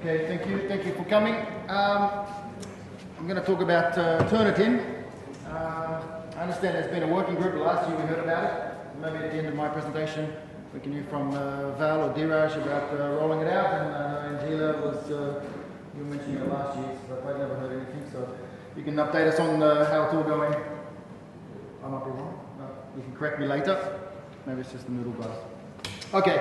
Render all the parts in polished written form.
Okay, thank you for coming. I'm going to talk about Turnitin. I understand there's been a working group. Last year we heard about it. Maybe at the end of my presentation we can hear from Val or Diraj about rolling it out. And Angela was, you were mentioning it last year, but I've never heard anything. So you can update us on how it's all going. I might be wrong. No, you can correct me later. Maybe it's just the Moodle guys. Okay.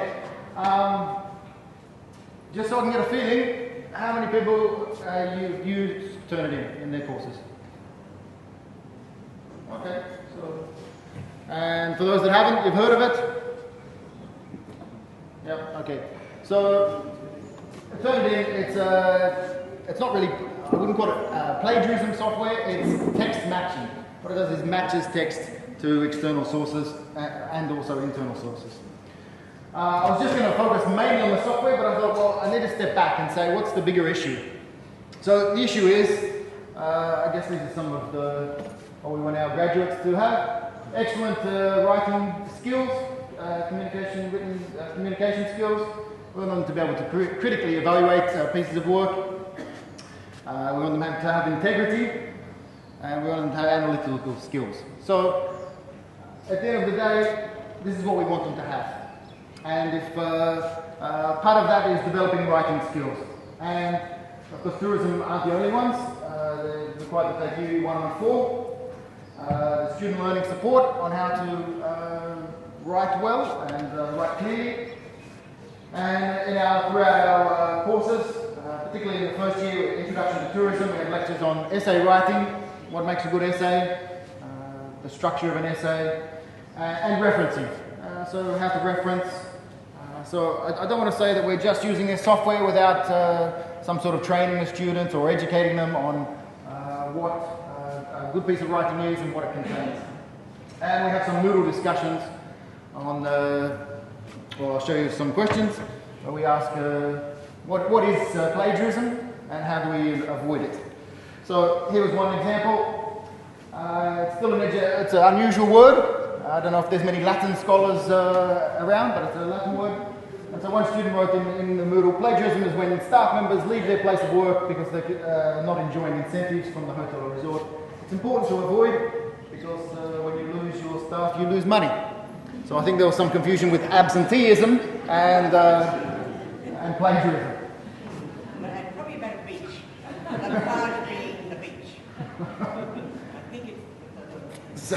Just so I can get a feeling, how many people you've used Turnitin in their courses? Okay, so, and for those that haven't, you've heard of it? Yep, okay. So, Turnitin, it's not really, I wouldn't call it plagiarism software, it's text matching. What it does is matches text to external sources and also internal sources. I was just going to focus mainly on the software, but I thought, well, I need to step back and say, what's the bigger issue? So the issue is, I guess these are some of what we want our graduates to have. Excellent writing skills, written communication skills. We want them to be able to critically evaluate pieces of work. We want them to have integrity, and we want them to have analytical skills. So at the end of the day, this is what we want them to have. And if part of that is developing writing skills. And of course tourism aren't the only ones. They're required that they do 114. The student learning support on how to write well and write clearly. And throughout our courses, particularly in the first year, Introduction to Tourism, we have lectures on essay writing, what makes a good essay, the structure of an essay, and referencing. So how to reference. So I don't want to say that we're just using this software without some sort of training the students or educating them on what a good piece of writing is and what it contains. And we have some Moodle discussions on, well, I'll show you some questions where we ask what is plagiarism and how do we avoid it. So here was one example. It's still it's an unusual word. I don't know if there's many Latin scholars around, but it's a Latin word. And so one student wrote in the Moodle, plagiarism is when staff members leave their place of work because they're not enjoying incentives from the hotel or resort. It's important to avoid because when you lose your staff, you lose money. So I think there was some confusion with absenteeism and plagiarism. Probably about a beach. The barge being the beach. I think it's...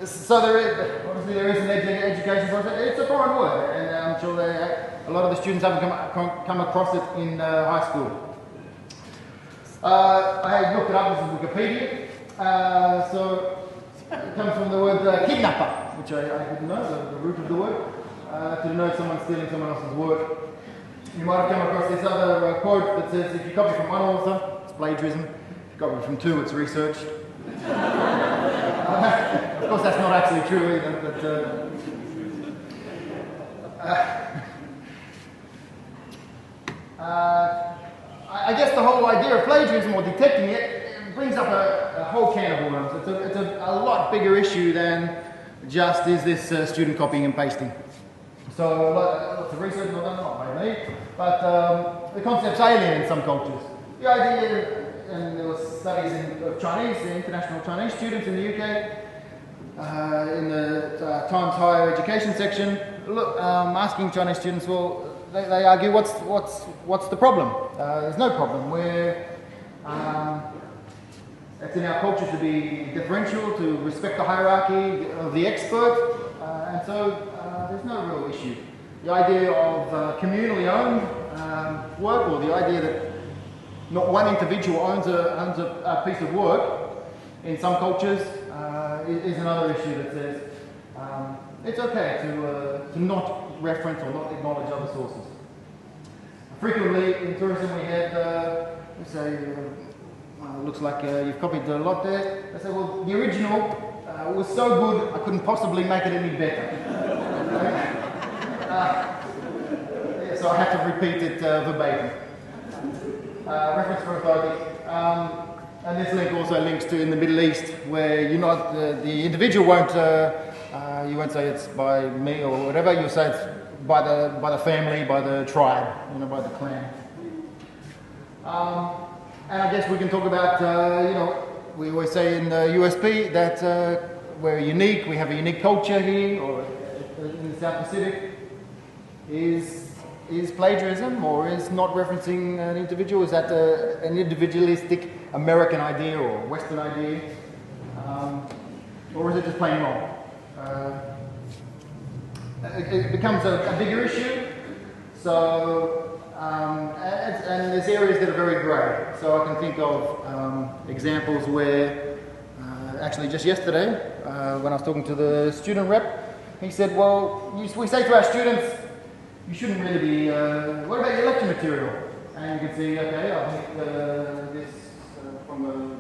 So obviously there is an education process. It's a foreign word, and I'm sure a lot of the students haven't come across it in high school. I looked it up. This is Wikipedia. So it comes from the word kidnapper, which I didn't know, the root of the word, to denote someone stealing someone else's work. You might have come across this other quote that says, if you copy from one author, it's plagiarism. If you copy from two, it's research. Of course, that's not actually true either, but I guess the whole idea of plagiarism or detecting it brings up a whole can of worms. It's a lot bigger issue than just is this student copying and pasting. So lots of research was done, not by me, but the concept's alien in some cultures. The idea, and there were studies of Chinese, international Chinese students in the UK, in the Times Higher Education section, asking Chinese students, well, they argue, what's the problem? There's no problem. It's in our culture to be differential, to respect the hierarchy of the expert, and so there's no real issue. The idea of communally owned work, or the idea that not one individual owns a piece of work, in some cultures, is another issue that says it's okay to not reference or not acknowledge other sources. Frequently in tourism we had, let's say, looks like you've copied a lot there. They say, well, the original was so good I couldn't possibly make it any better. So I had to repeat it verbatim. Reference for authority. And this link also links to in the Middle East, where you're not the individual won't you won't say it's by me or whatever. You say it's by the family, by the tribe, by the clan. And I guess we can talk about, we always say in the USP that we're unique, we have a unique culture here, or in the South Pacific. Is plagiarism, or is not referencing an individual, is that an individualistic American idea or Western idea? Or is it just plain wrong? It becomes a bigger issue, so, and there's areas that are very grey. So I can think of examples where, actually just yesterday, when I was talking to the student rep, he said, well, we say to our students, you shouldn't really be, what about your lecture material? And you can see, okay, I think this from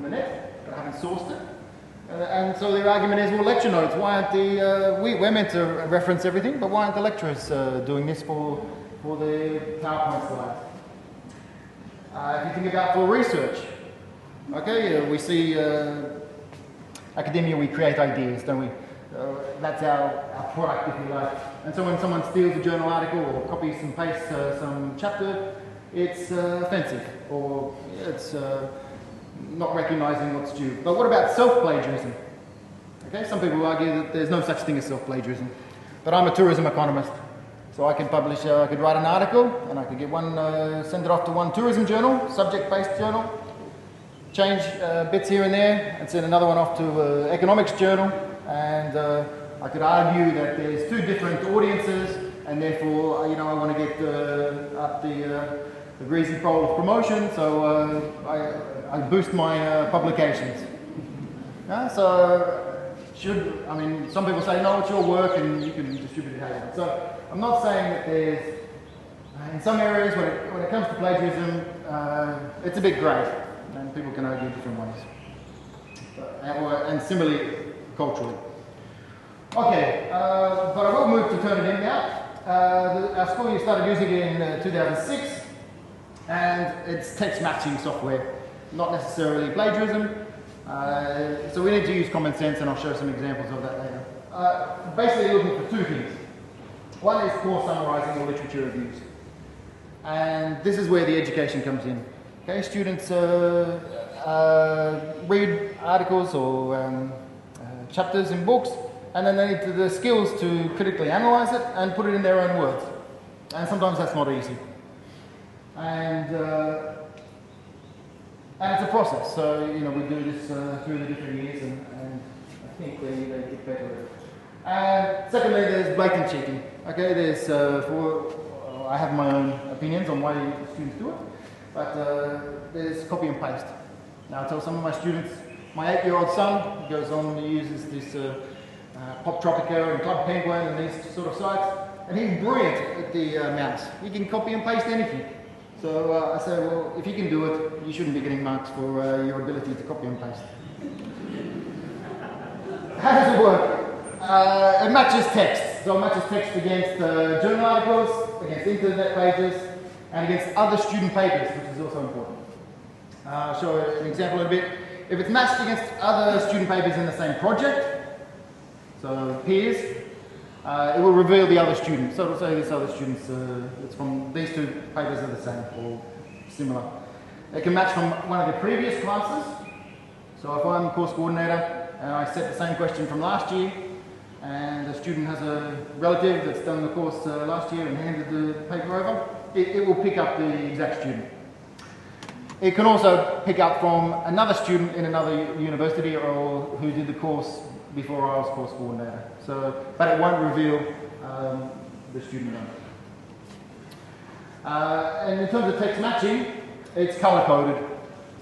the net, but I haven't sourced it. And so their argument is, well, lecture notes, why aren't we're meant to reference everything, but why aren't the lecturers doing this for the PowerPoint slides? If you think about for research, okay, we see academia, we create ideas, don't we? That's our product, if you like. And so when someone steals a journal article or copies and pastes some chapter, it's offensive, or it's not recognising what's due. But what about self-plagiarism? Okay, some people argue that there's no such thing as self-plagiarism. But I'm a tourism economist, so I can publish, I could write an article, and I could get send it off to one tourism journal, subject-based journal, change bits here and there, and send another one off to economics journal, and I could argue that there's two different audiences, and therefore, I want to get up the greasy pole of promotion, so I boost my publications. Some people say, no, it's your work, and you can distribute it how you want. So I'm not saying that there's, in some areas, when it comes to plagiarism, it's a bit grey, and people can argue different ways. And similarly, culturally. Okay, but I will move to Turnitin now. Our school year started using it in 2006, and it's text matching software, not necessarily plagiarism. So we need to use common sense, and I'll show some examples of that later. Basically looking for two things. One is course summarising or literature reviews. And this is where the education comes in. Okay, students read articles or chapters in books, and then they need the skills to critically analyse it and put it in their own words. And sometimes that's not easy. And it's a process, so we do this through the different years, and I think they get better at it. And secondly, there's blatant cheating. Okay, there's I have my own opinions on why students do it, but there's copy and paste. Now I tell some of my students, my 8-year-old son goes on and uses this Pop Tropica and Club Penguin and these sort of sites, and he's brilliant at the mouse. He can copy and paste anything. So I say, well, if you can do it, you shouldn't be getting marks for your ability to copy and paste. How does it work? It matches text. So it matches text against journal articles, against internet pages, and against other student papers, which is also important. I'll show an example in a bit. If it's matched against other student papers in the same project, so peers, it will reveal the other student. So it'll say this other student's, it's from these two papers are the same or similar. It can match from one of the previous classes. So if I'm a course coordinator and I set the same question from last year, and the student has a relative that's done the course last year and handed the paper over, it will pick up the exact student. It can also pick up from another student in another university or who did the course before I was course coordinator. So, but it won't reveal the student name. And in terms of text matching, it's color coded.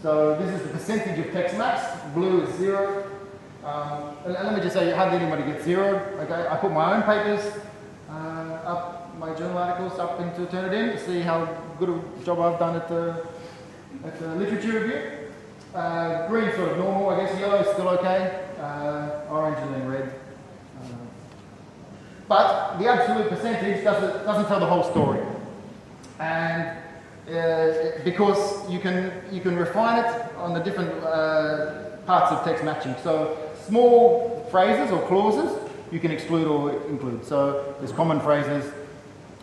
So this is the percentage of text matched. Blue is 0. And let me just say, hardly anybody gets 0. Okay, I put my own papers up, my journal articles up into Turnitin to see how good a job I've done at the literature review. Green sort of normal, I guess. Yellow is still okay. Orange and then red. But the absolute percentage doesn't tell the whole story. And because you can refine it on the different parts of text matching. So small phrases or clauses you can exclude or include. So there's common phrases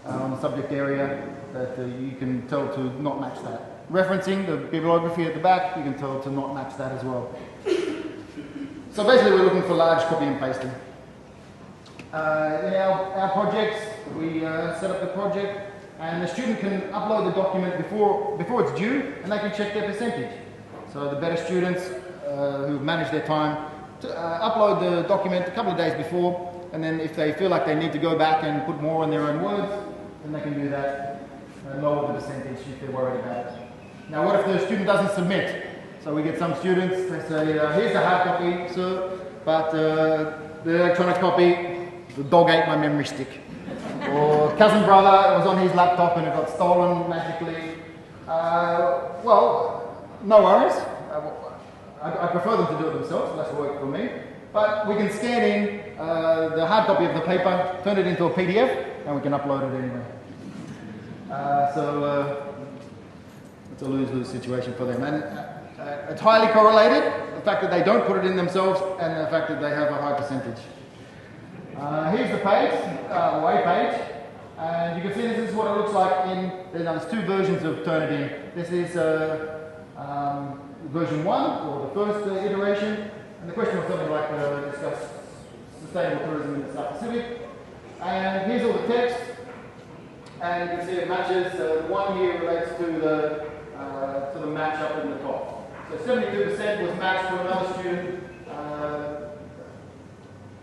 on the subject area, that you can tell to not match that. Referencing the bibliography at the back, you can tell to not match that as well. So basically we're looking for large copy and pasting. In our projects, we set up the project and the student can upload the document before it's due and they can check their percentage. So the better students who've managed their time to upload the document a couple of days before, and then if they feel like they need to go back and put more in their own words, then they can do that and lower the percentage if they're worried about it. Now what if the student doesn't submit? So we get some students, they say, here's the hard copy, sir, but the electronic copy, the dog ate my memory stick. Or cousin brother, it was on his laptop and it got stolen magically. Well, no worries. I prefer them to do it themselves, less work for me. But we can scan in the hard copy of the paper, turn it into a PDF, and we can upload it anyway. So it's a lose-lose situation for them. And it's highly correlated, the fact that they don't put it in themselves and the fact that they have a high percentage. Here's the page, a page, and you can see this is what it looks like in, there's two versions of Turnitin. This is version 1, or the first iteration, and the question was something like discuss sustainable tourism in the South Pacific. And here's all the text, and you can see it matches. The one here relates to the match up in the top. So 72% was matched to another student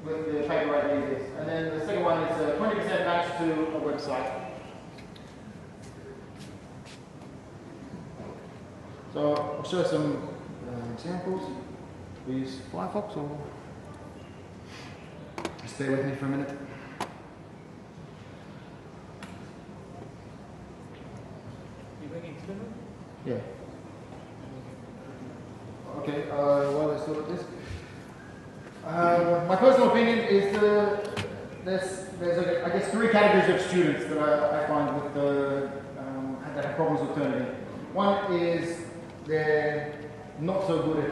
with the paper right here. And then the second one is 20% matched to a website. So I'll show some examples. We use Firefox or just stay with me for a minute. Yeah. Okay, while I sort this. My personal opinion is there's I guess 3 categories of students that I find with that have problems with Turnitin. One is they're not so good at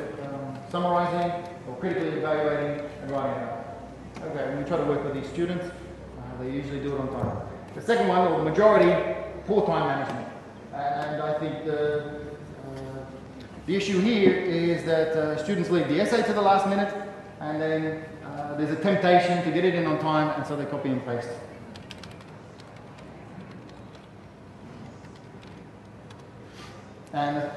summarizing or critically evaluating and writing out. Okay, when we try to work with these students, they usually do it on time. The second one, or the majority, poor time management. And I think the issue here is that students leave the essay to the last minute, and then there's a temptation to get it in on time, and so they copy and paste. And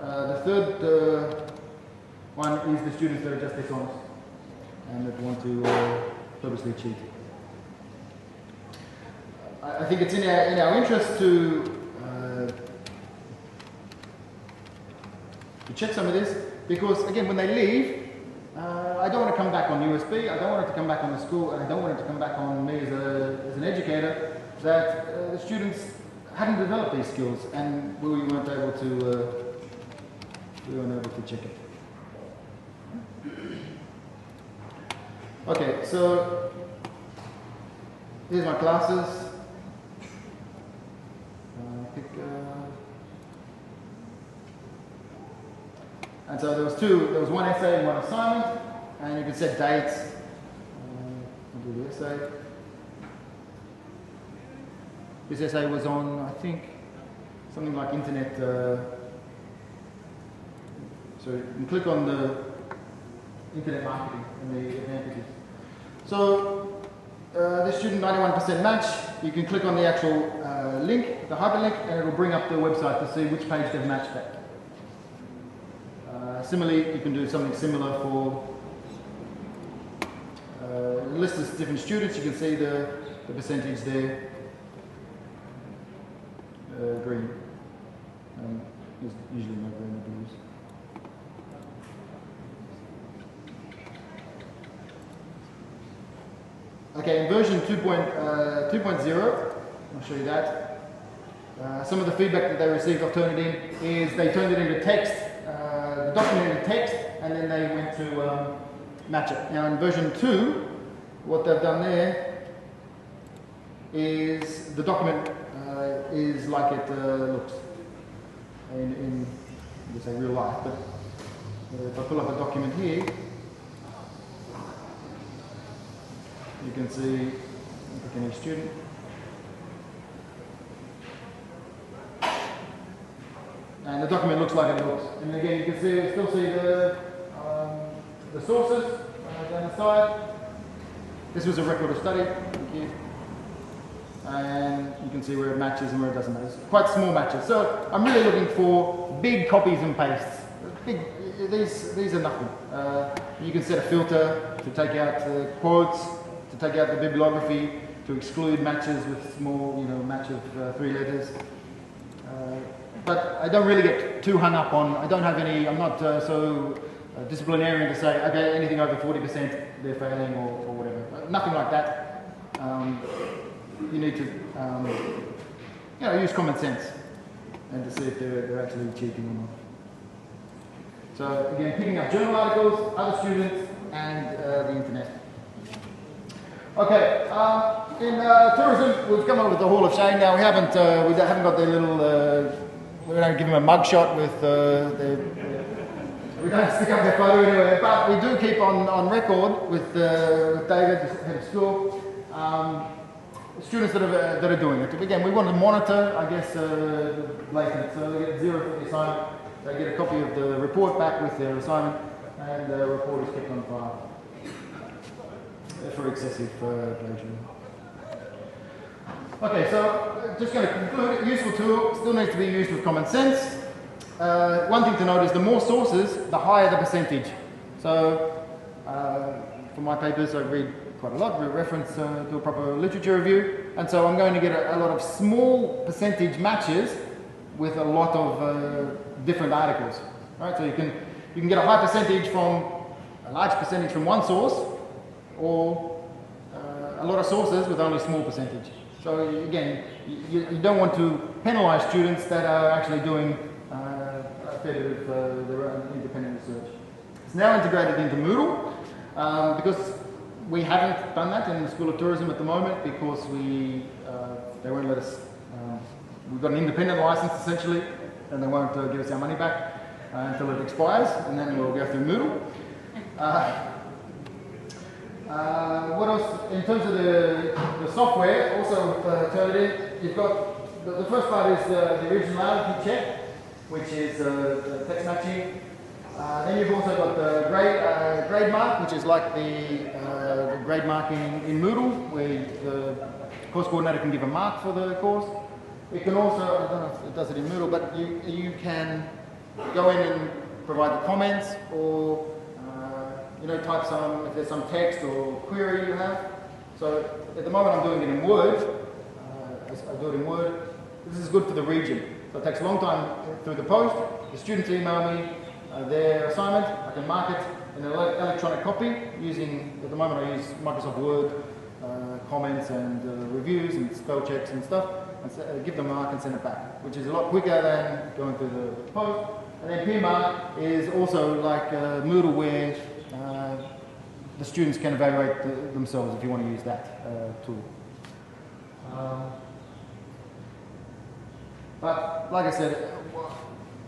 the third one is the students that are just dishonest and that want to purposely cheat. I think it's in our interest to check some of this, because again, when they leave, I don't want to come back on USB, I don't want it to come back on the school, and I don't want it to come back on me as an educator, that the students hadn't developed these skills and we weren't able to check it. Okay, so here's my classes. And so there was one essay and one assignment, and you can set dates. I'll do the essay. This essay was on, I think, something like internet. So you can click on the internet marketing and the advantages. So the student 91% match. You can click on the actual link, the hyperlink, and it will bring up the website to see which page they've matched at. Similarly, you can do something similar for a list of different students. You can see the percentage there, green. There's usually no green or blues. Okay, in version 2.0, I'll show you that. Some of the feedback that they received off Turnitin is they turned it into text, the document into text, and then they went to match it. Now in version 2, what they've done there is the document is like it looks in let's say real life. But if I pull up a document here, you can see, pick any student. And the document looks like it looks. And again, you can see, still see the sources down the side. This was a record of study. Thank you. And you can see where it matches and where it doesn't match. It's quite small matches. So I'm really looking for big copies and pastes. These are nothing. You can set a filter to take out the quotes, to take out the bibliography, to exclude matches with small, match of 3 letters. But I don't really get too hung up on, I'm not so disciplinarian to say, okay, anything over 40% they're failing or whatever. Nothing like that. You need to, use common sense and to see if they're actually cheating or not. So again, picking up journal articles, other students, and the internet. Okay, in tourism, we've come up with the Hall of Shame. Now we haven't got their little. We don't give them a mug shot with we don't stick up their photo anywhere, but we do keep on record with David, the head of school, students that are doing it. Again, we want to monitor, I guess, blatant. So they get 0 for the assignment. They get a copy of the report back with their assignment, and the report is kept on file for excessive plagiarism. Okay, so just going to conclude, useful tool, still needs to be used with common sense. One thing to note is the more sources, the higher the percentage. So for my papers, I read quite a lot, we reference to a proper literature review, and so I'm going to get a lot of small percentage matches with a lot of different articles. Right? So you can get a high percentage from, a large percentage from one source, or a lot of sources with only a small percentage. So again, you don't want to penalise students that are actually doing a fair bit of their own independent research. It's now integrated into Moodle because we haven't done that in the School of Tourism at the moment because they won't let us. We've got an independent licence essentially, and they won't give us our money back until it expires, and then we'll go through Moodle. What else? In terms of the software, also turned in, you've got the first part is the originality check, which is text matching. Then you've also got the grade mark, which is like the grade marking in Moodle, where the course coordinator can give a mark for the course. It can also, I don't know if it does it in Moodle, but you can go in and provide the comments or type some, if there's some text or query you have. So at the moment I'm doing it in Word. I do it in Word. This is good for the region. So it takes a long time through the post. The students email me their assignment. I can mark it in an electronic copy using, at the moment I use Microsoft Word, comments and reviews and spell checks and stuff, and give them a mark and send it back, which is a lot quicker than going through the post. And then peer mark is also like Moodle where the students can evaluate themselves if you want to use that tool. But like I said,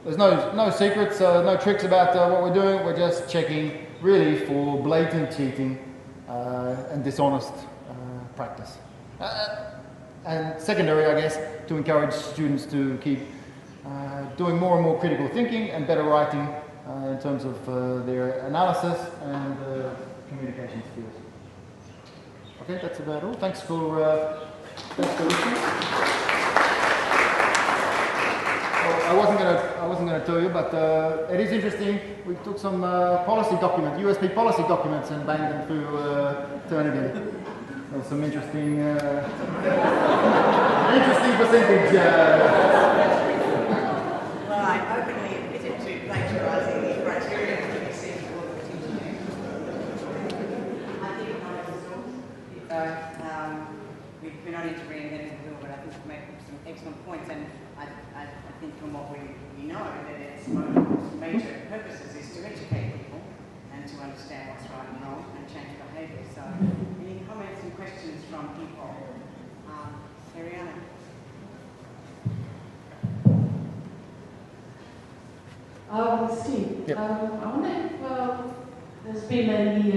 there's no secrets, no tricks about what we're doing. We're just checking really for blatant cheating and dishonest practice. And secondary, I guess, to encourage students to keep doing more and more critical thinking and better writing in terms of their analysis and communication skills. Okay, that's about all. Thanks for listening. I wasn't going to tell you, but it is interesting. We took some policy documents, USB policy documents, and banged them through Turnitin. There was some interesting percentage. Well, I openly admitted to plagiarising the criteria to be seen for the teaching. I think we're not into reinventing the wheel, but I think we make some excellent points, and I think from what we know that its major purposes is to educate people and to understand what's right and wrong and change behaviour. So, any comments and questions from people? Ariana. Steve, yep. I wonder if there's been any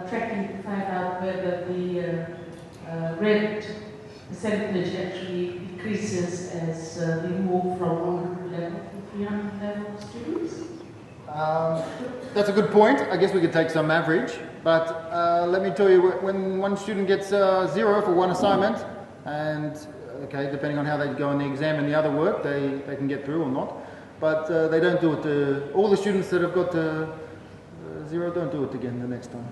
tracking to find out whether the red percentage actually decreases as we move from 100 level to 300 level students? That's a good point. I guess we could take some average, but let me tell you, when one student gets 0 for one assignment, and okay, depending on how they go on the exam and the other work, they can get through or not, but they don't do it to, all the students that have got 0 don't do it again the next time.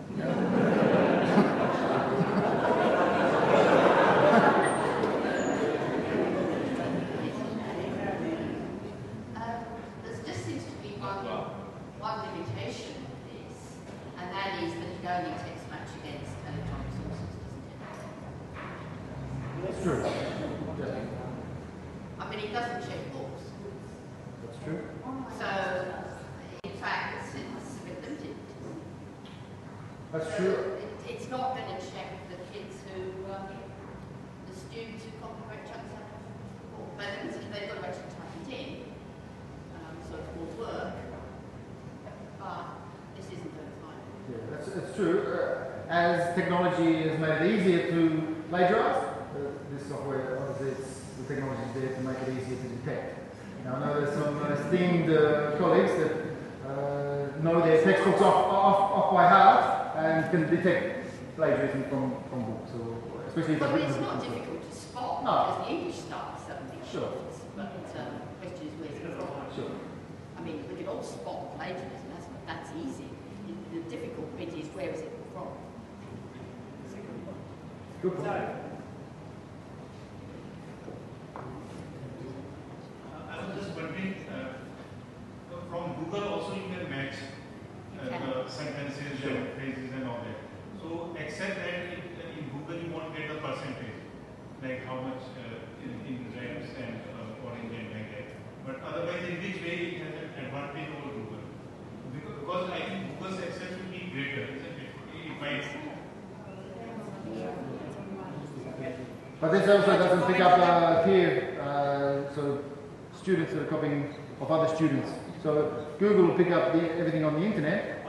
There just seems to be one limitation of this, and that is that it only text match against electronic sources, doesn't it? That's true. I mean, it doesn't check books. That's true. So, in fact, it's a bit limited. That's true. It's not going to check the kids who, the students who copy great chunks out of the book. But they've got to actually type it in, so it's more work. But this isn't going to find it. Yeah, that's true. As technology has made it easier to plagiarize, this software, obviously, the technology is there to make it easier to detect. Now, I know there's some esteemed colleagues that know their textbooks off by heart and can detect plagiarism from books, or especially if Well, they've it's written not books. difficult to spot No. because the English style suddenly Sure. shifts. But the question is where's it from? Sure. I mean, we can all spot plagiarism. That's easy. The difficult bit is where is it from? Good point. I was just wondering, from Google also you can match the sentences and phrases and all that. So except that in Google you won't get the percentage, like how much in rents and orange and like that. But otherwise, in which way it has an advantage over Google? Because I think Google's access will be greater, isn't it? It might. But this also doesn't pick up here, so students that are copying of other students. So Google will pick up everything on the internet,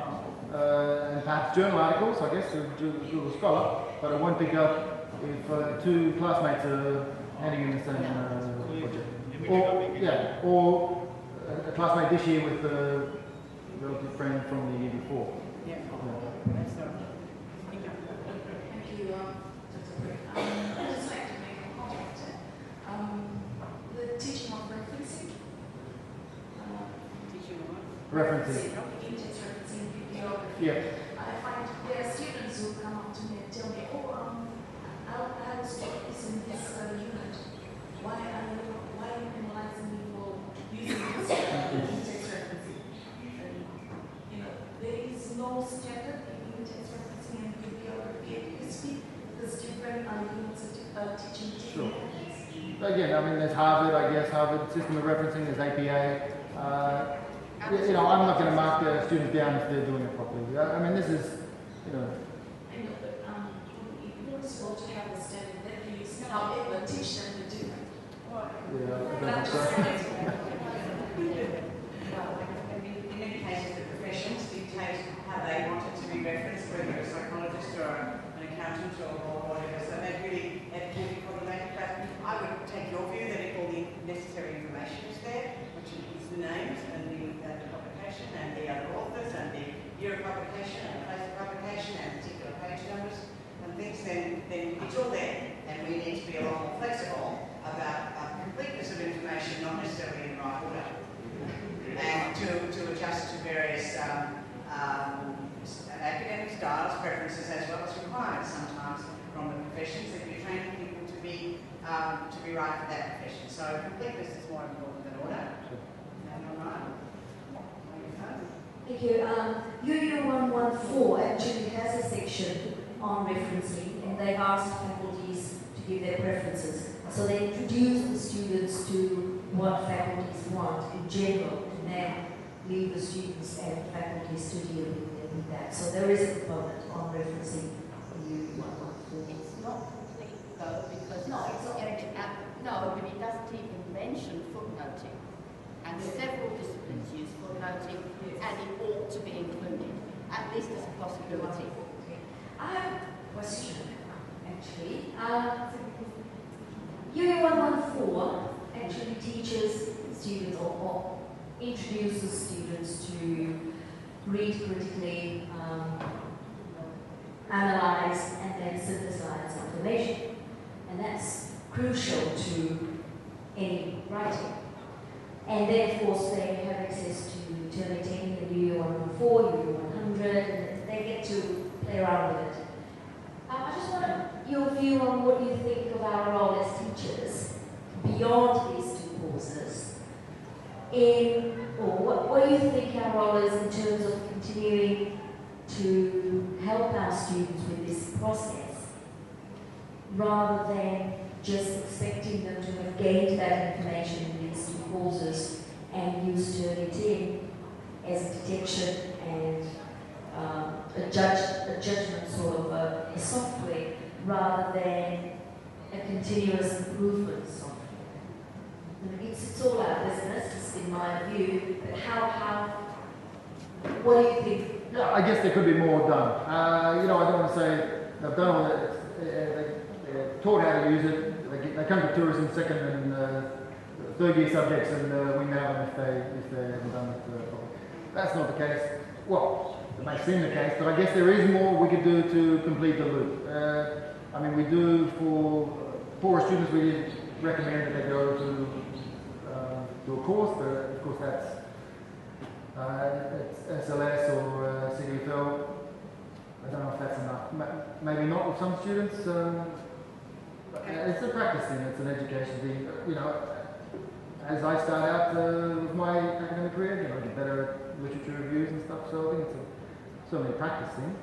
and perhaps journal articles, I guess, Google Scholar, but it won't pick up if two classmates are handing in the same project. Or a classmate this year with a relative friend from the year before. Yeah. Thank you, I'd just like to make a comment. The teaching of referencing. Referencing. Index referencing, bibliography. Yeah. I find there are students who come up to me and tell me, I was taught this in this unit. Why are you penalizing me for using this index referencing? There is no standard in index referencing and bibliography. There's different units of teaching Sure. techniques. Again, I mean, there's Harvard, I guess, Harvard system of referencing, there's APA. I'm not going to mark the students down if they're doing it properly. I mean, this is, I know, but it was supposed to have a standard that is, however, teach them the different. yeah, In many cases, the professions dictate how they want it to be referenced, whether a psychologist or an accountant or whatever. So that really problematic. But I would take your view that if all the necessary information is there, which is the names and the publication and the other authors and the year of publication and the place of publication and particular page numbers and things, then it's all there. And we need to be a lot more flexible about completeness of information, not necessarily in the right order. And to adjust to various academic styles, preferences, as well as requirements sometimes from the professions that you're training people to be right for that profession. So completeness is more important than order. Is that all right? Thank you. UU 114 actually has a section on referencing, and they've asked faculties to give their preferences. So they introduce the students to what faculties want in general, and then leave the students and faculties to deal with that. So there is a component on referencing UU 114. It's not complete though, because but it doesn't even mention footnoting. And several disciplines use footnoting, and it ought to be included, at least as a possibility. I have a question, actually. Unit 114 actually teaches students or introduces students to read critically, analyze, and then synthesize information. And that's crucial to any writing. And then, of course, they have access to turnitin, the Unit 114, Unit 100, and they get to play around with it. I just want your view on what you think of our role as teachers beyond these two courses. What do you think our role is in terms of continuing to help our students with this process, rather than just expecting them to have gained that information in these two courses and use Turnitin as a detection and a judgment sort of a software, rather than a continuous improvement software. It's all our business, in my view, but what do you think? Yeah, I guess there could be more done. You know, I don't want to say they've done all that. They're taught how to use it. They come to tourism second and third year subjects, and we nail them if they haven't done it properly. That's not the case. Well, it may seem the case, but I guess there is more we could do to complete the loop. I mean, we do for poorer students, we recommend that they go to a course, but of course that's it's SLS or CDFL. I don't know if that's enough. Maybe not with some students. It's a practice thing. It's an education thing. You know, as I start out with my academic career, you know, I get better at literature reviews and stuff. So I think it's certainly a practice thing.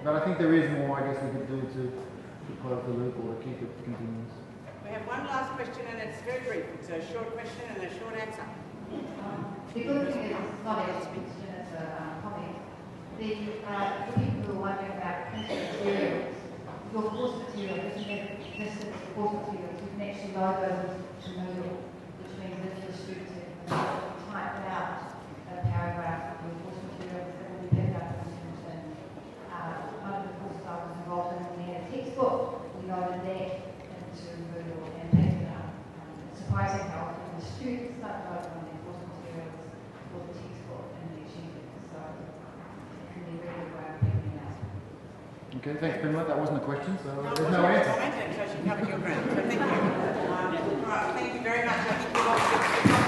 But I think there is more, I guess, we could do to close the loop or to keep it continuous. We have one last question, and it's very brief. It's a short question and a short answer. The good thing is it's not a question, it's a comment. The people who are wondering about printed materials, your course material doesn't have existing course materials. You can actually load those to Moodle, which means that if the students have typed out a paragraph of your course material, it will be picked up in Moodle. One of the courses I was involved in, we had a textbook, we loaded that into Moodle and picked it up. It's surprising how often the students start loading on their course materials for the textbook and they achieve it. So it can be a really good way of picking it up. Okay, thanks, Pamela. That wasn't a question, so No, there's no answer. So she covered your ground. So thank you. All right, thank you very much. I think we've all